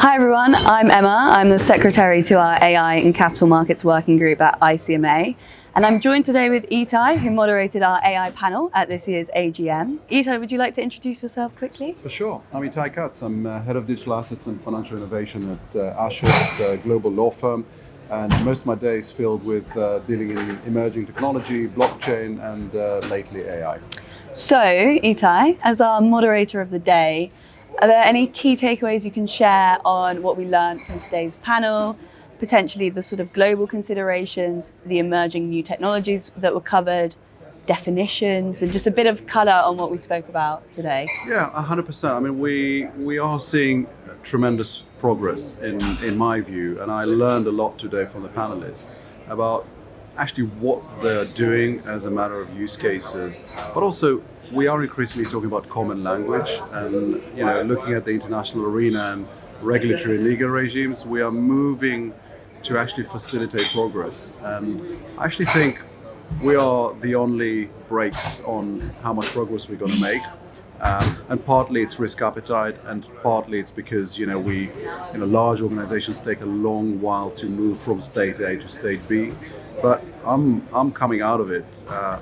Hi everyone, I'm Emma. I'm the secretary to our AI and Capital Markets Working Group at ICMA. And I'm joined today with Etay, who moderated our AI panel at this year's AGM. Etay, would you like to introduce yourself quickly? For sure. I'm Etay Katz. I'm head of digital assets and financial innovation at Ashurst, a global law firm. And most of my day is filled with dealing in emerging technology, blockchain, and lately AI. So, Etay, as our moderator of the day, are there any key takeaways you can share on what we learned from today's panel, potentially the sort of global considerations, the emerging new technologies that were covered, definitions, and just a bit of colour on what we spoke about today? Yeah, 100%. I mean, we are seeing tremendous progress in my view, and I learned a lot today from the panelists about actually what they're doing as a matter of use cases, but also we are increasingly talking about common language and looking at the international arena and regulatory and legal regimes. We are moving to actually facilitate progress, and I actually think we are the only brakes on how much progress we're going to make. And partly it's risk appetite, and partly it's because large organizations take a long while to move from state A to state B. But I'm coming out of it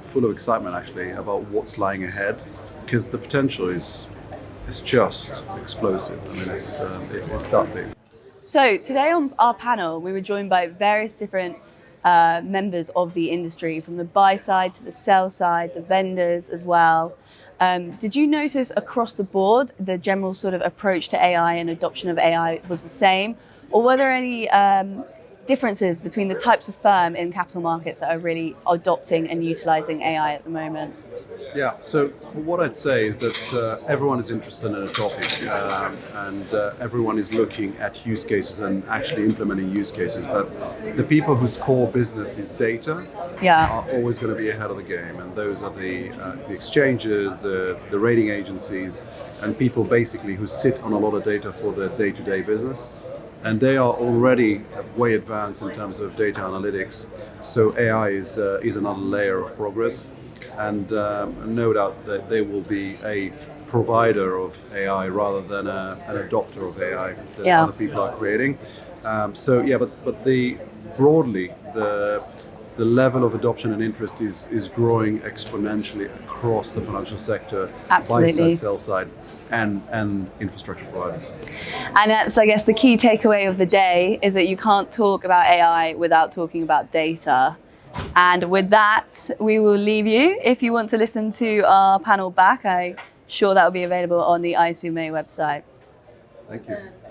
full of excitement actually about what's lying ahead, because the potential is just explosive. I mean, it's that big. So today on our panel, we were joined by various different members of the industry, from the buy side to the sell side, the vendors as well. Did you notice across the board the general sort of approach to AI and adoption of AI was the same, or were there any differences between the types of firm in capital markets that are really adopting and utilizing AI at the moment? Yeah, so what I'd say is that everyone is interested in a topic, and everyone is looking at use cases and actually implementing use cases. But the people whose core business is data are always going to be ahead of the game, and those are the exchanges, the rating agencies, and people basically who sit on a lot of data for their day-to-day business. And they are already way advanced in terms of data analytics. So AI is another layer of progress. And no doubt that they will be a provider of AI rather than an adopter of AI that other people are creating. But broadly the level of adoption and interest is growing exponentially across the financial sector, buy side, sell side, and infrastructure providers. And that's, I guess, the key takeaway of the day is that you can't talk about AI without talking about data. And with that, we will leave you. If you want to listen to our panel back, I'm sure that will be available on the ICMA website. Thank you.